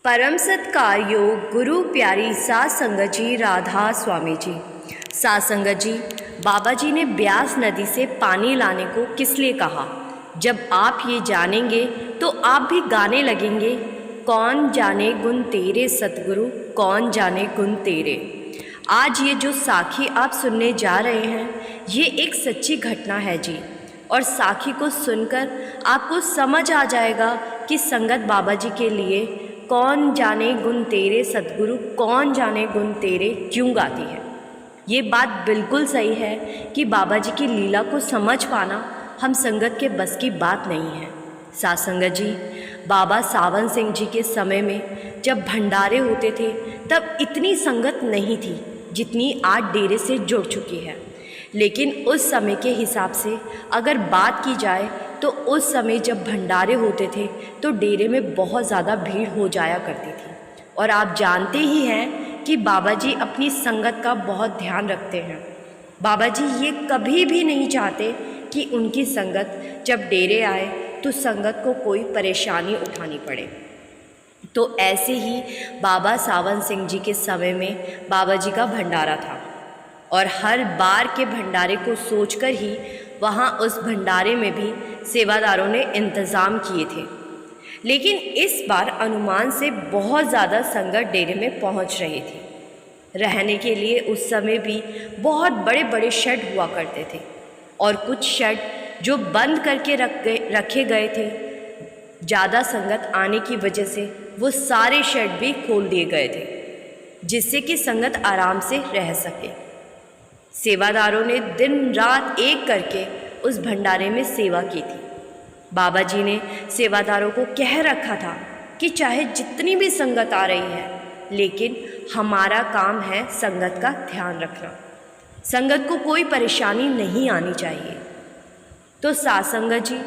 परम सत्कार योग गुरु प्यारी सात संगत जी राधा स्वामी जी। सात संगत जी, बाबा जी ने ब्यास नदी से पानी लाने को किस लिए कहा? जब आप ये जानेंगे तो आप भी गाने लगेंगे, कौन जाने गुण तेरे सतगुरु, कौन जाने गुण तेरे। आज ये जो साखी आप सुनने जा रहे हैं, ये एक सच्ची घटना है जी। और साखी को सुनकर आपको समझ आ जाएगा कि संगत बाबा जी के लिए कौन जाने गुण तेरे सतगुरु, कौन जाने गुण तेरे क्यों गाती है। ये बात बिल्कुल सही है कि बाबा जी की लीला को समझ पाना हम संगत के बस की बात नहीं है। सात संगत जी, बाबा सावन सिंह जी के समय में जब भंडारे होते थे तब इतनी संगत नहीं थी जितनी आज डेरे से जुड़ चुकी है। लेकिन उस समय के हिसाब से अगर बात की जाए तो उस समय जब भंडारे होते थे तो डेरे में बहुत ज़्यादा भीड़ हो जाया करती थी। और आप जानते ही हैं कि बाबा जी अपनी संगत का बहुत ध्यान रखते हैं। बाबा जी ये कभी भी नहीं चाहते कि उनकी संगत जब डेरे आए तो संगत को कोई परेशानी उठानी पड़े। तो ऐसे ही बाबा सावन सिंह जी के समय में बाबा जी का भंडारा था और हर बार के भंडारे को सोचकर ही वहाँ उस भंडारे में भी सेवादारों ने इंतज़ाम किए थे। लेकिन इस बार अनुमान से बहुत ज़्यादा संगत डेरे में पहुँच रही थी। रहने के लिए उस समय भी बहुत बड़े बड़े शेड हुआ करते थे और कुछ शेड जो बंद करके रखे गए थे, ज़्यादा संगत आने की वजह से वो सारे शेड भी खोल दिए गए थे जिससे कि संगत आराम से रह सके। सेवादारों ने दिन रात एक करके उस भंडारे में सेवा की थी। बाबा जी ने सेवादारों को कह रखा था कि चाहे जितनी भी संगत आ रही है, लेकिन हमारा काम है संगत का ध्यान रखना, संगत को कोई परेशानी नहीं आनी चाहिए। तो सात संगत जी,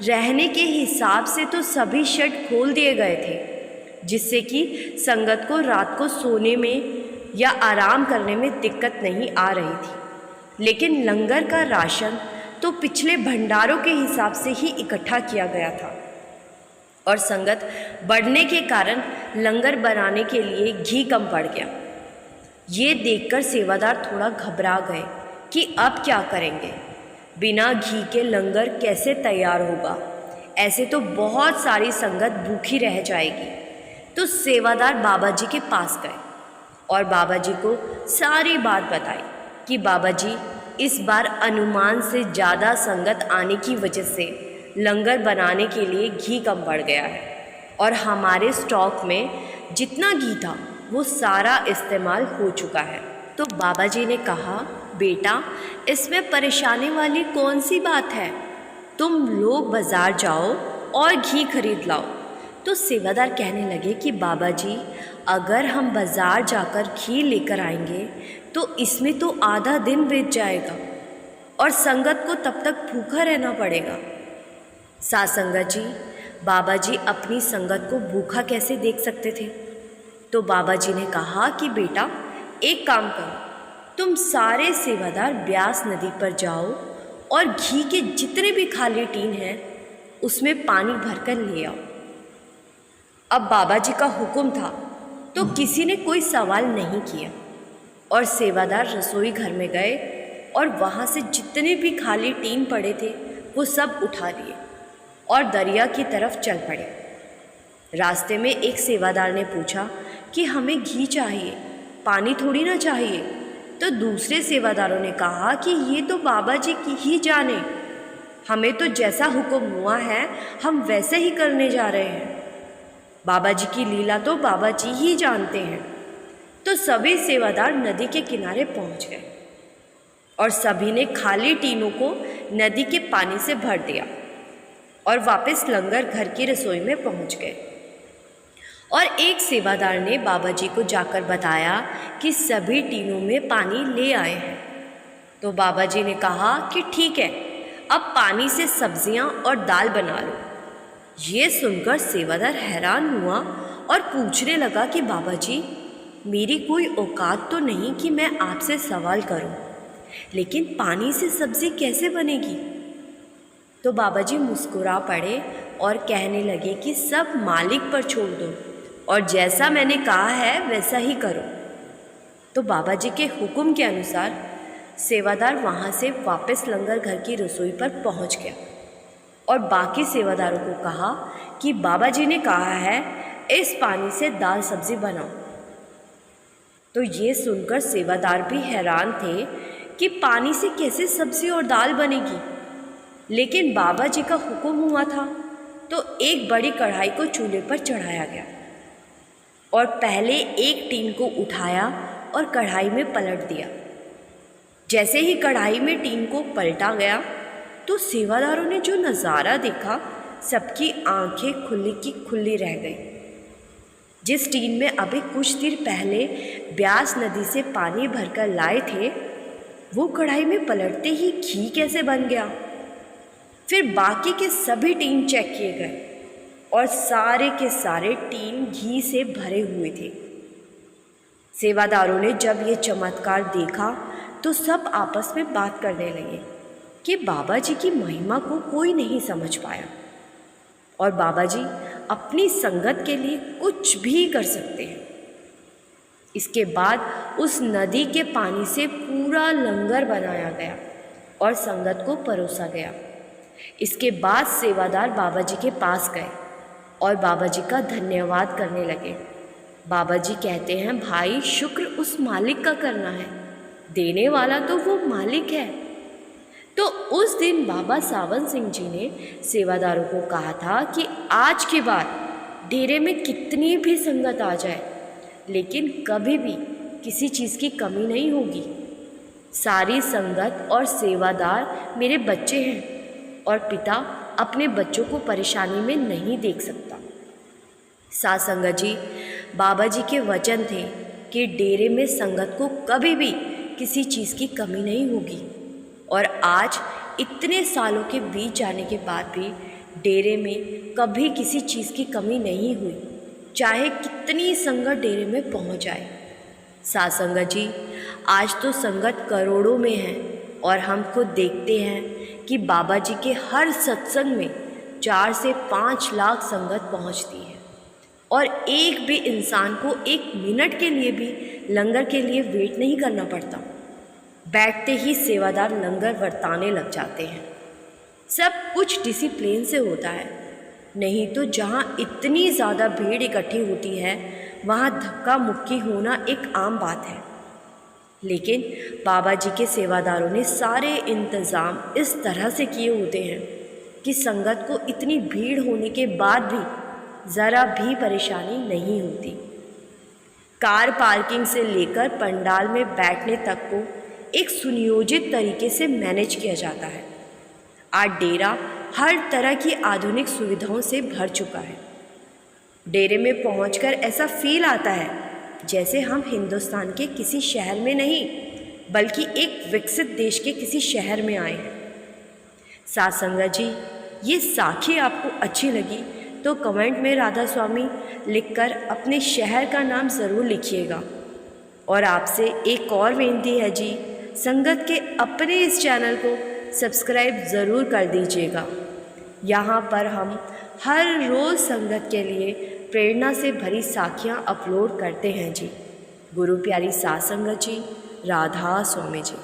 रहने के हिसाब से तो सभी शेड खोल दिए गए थे जिससे कि संगत को रात को सोने में या आराम करने में दिक्कत नहीं आ रही थी। लेकिन लंगर का राशन तो पिछले भंडारों के हिसाब से ही इकट्ठा किया गया था और संगत बढ़ने के कारण लंगर बनाने के लिए घी कम पड़ गया। ये देखकर सेवादार थोड़ा घबरा गए कि अब क्या करेंगे, बिना घी के लंगर कैसे तैयार होगा, ऐसे तो बहुत सारी संगत भूखी रह जाएगी। तो सेवादार बाबा जी के पास गए और बाबा जी को सारी बात बताई कि बाबा जी, इस बार अनुमान से ज़्यादा संगत आने की वजह से लंगर बनाने के लिए घी कम पड़ गया है और हमारे स्टॉक में जितना घी था वो सारा इस्तेमाल हो चुका है। तो बाबा जी ने कहा, बेटा इसमें परेशानी वाली कौन सी बात है, तुम लोग बाज़ार जाओ और घी खरीद लाओ। तो सेवादार कहने लगे कि बाबा जी, अगर हम बाज़ार जाकर घी लेकर आएंगे तो इसमें तो आधा दिन बीत जाएगा और संगत को तब तक भूखा रहना पड़ेगा। सात संगत जी, बाबा जी अपनी संगत को भूखा कैसे देख सकते थे? तो बाबा जी ने कहा कि बेटा एक काम करो, तुम सारे सेवादार ब्यास नदी पर जाओ और घी के जितने भी खाली टीन हैं उसमें पानी भरकर ले आओ। अब बाबा जी का हुक्म था तो किसी ने कोई सवाल नहीं किया और सेवादार रसोई घर में गए और वहाँ से जितने भी खाली टीन पड़े थे वो सब उठा लिए और दरिया की तरफ चल पड़े। रास्ते में एक सेवादार ने पूछा कि हमें घी चाहिए, पानी थोड़ी ना चाहिए। तो दूसरे सेवादारों ने कहा कि ये तो बाबा जी की ही जाने, हमें तो जैसा हुक्म हुआ है हम वैसे ही करने जा रहे हैं, बाबा जी की लीला तो बाबा जी ही जानते हैं। तो सभी सेवादार नदी के किनारे पहुंच गए और सभी ने खाली टीनों को नदी के पानी से भर दिया और वापस लंगर घर की रसोई में पहुंच गए। और एक सेवादार ने बाबा जी को जाकर बताया कि सभी टीनों में पानी ले आए हैं। तो बाबा जी ने कहा कि ठीक है, अब पानी से सब्जियां और दाल बना लो। ये सुनकर सेवादार हैरान हुआ और पूछने लगा कि बाबा जी, मेरी कोई औकात तो नहीं कि मैं आपसे सवाल करूं, लेकिन पानी से सब्ज़ी कैसे बनेगी? तो बाबा जी मुस्कुरा पड़े और कहने लगे कि सब मालिक पर छोड़ दो, और जैसा मैंने कहा है वैसा ही करो। तो बाबा जी के हुक्म के अनुसार सेवादार वहाँ से वापस लंगर घर की रसोई पर पहुँच गया और बाकी सेवादारों को कहा कि बाबा जी ने कहा है इस पानी से दाल सब्जी बनाओ। तो ये सुनकर सेवादार भी हैरान थे कि पानी से कैसे सब्जी और दाल बनेगी, लेकिन बाबा जी का हुक्म हुआ था तो एक बड़ी कढ़ाई को चूल्हे पर चढ़ाया गया और पहले एक टीन को उठाया और कढ़ाई में पलट दिया। जैसे ही कढ़ाई में टीन को पलटा गया तो सेवादारों ने जो नज़ारा देखा, सबकी आंखें खुली की खुली रह गई। जिस टीन में अभी कुछ देर पहले ब्यास नदी से पानी भरकर लाए थे, वो कढ़ाई में पलटते ही घी कैसे बन गया। फिर बाकी के सभी टीन चेक किए गए और सारे के सारे टीन घी से भरे हुए थे। सेवादारों ने जब ये चमत्कार देखा तो सब आपस में बात करने लगे कि बाबा जी की महिमा को कोई नहीं समझ पाया और बाबा जी अपनी संगत के लिए कुछ भी कर सकते हैं। इसके बाद उस नदी के पानी से पूरा लंगर बनाया गया और संगत को परोसा गया। इसके बाद सेवादार बाबा जी के पास गए और बाबा जी का धन्यवाद करने लगे। बाबा जी कहते हैं, भाई शुक्र उस मालिक का करना है, देने वाला तो वो मालिक है। तो उस दिन बाबा सावन सिंह जी ने सेवादारों को कहा था कि आज के बाद डेरे में कितनी भी संगत आ जाए, लेकिन कभी भी किसी चीज़ की कमी नहीं होगी। सारी संगत और सेवादार मेरे बच्चे हैं और पिता अपने बच्चों को परेशानी में नहीं देख सकता। साथ संगत जी, बाबा जी के वचन थे कि डेरे में संगत को कभी भी किसी चीज़ की कमी नहीं होगी और आज इतने सालों के बीत जाने के बाद भी डेरे में कभी किसी चीज़ की कमी नहीं हुई, चाहे कितनी संगत डेरे में पहुंच जाए। साथ संगत जी, आज तो संगत करोड़ों में है और हम खुद देखते हैं कि बाबा जी के हर सत्संग में 4 से 5 लाख संगत पहुंचती है और एक भी इंसान को 1 मिनट के लिए भी लंगर के लिए वेट नहीं करना पड़ता। बैठते ही सेवादार लंगर वर्ताने लग जाते हैं। सब कुछ डिसिप्लिन से होता है, नहीं तो जहाँ इतनी ज़्यादा भीड़ इकट्ठी होती है वहाँ धक्का मुक्की होना एक आम बात है। लेकिन बाबा जी के सेवादारों ने सारे इंतज़ाम इस तरह से किए होते हैं कि संगत को इतनी भीड़ होने के बाद भी ज़रा भी परेशानी नहीं होती। कार पार्किंग से लेकर पंडाल में बैठने तक को एक सुनियोजित तरीके से मैनेज किया जाता है। आज डेरा हर तरह की आधुनिक सुविधाओं से भर चुका है। डेरे में पहुंचकर ऐसा फील आता है जैसे हम हिंदुस्तान के किसी शहर में नहीं बल्कि एक विकसित देश के किसी शहर में आए हैं। साथ संगत जी, ये साखी आपको अच्छी लगी तो कमेंट में राधा स्वामी लिखकर अपने शहर का नाम ज़रूर लिखिएगा। और आपसे एक और विनती है जी, संगत के अपने इस चैनल को सब्सक्राइब ज़रूर कर दीजिएगा। यहाँ पर हम हर रोज़ संगत के लिए प्रेरणा से भरी साखियाँ अपलोड करते हैं जी। गुरु प्यारी साथ संगत जी, राधा स्वामी जी।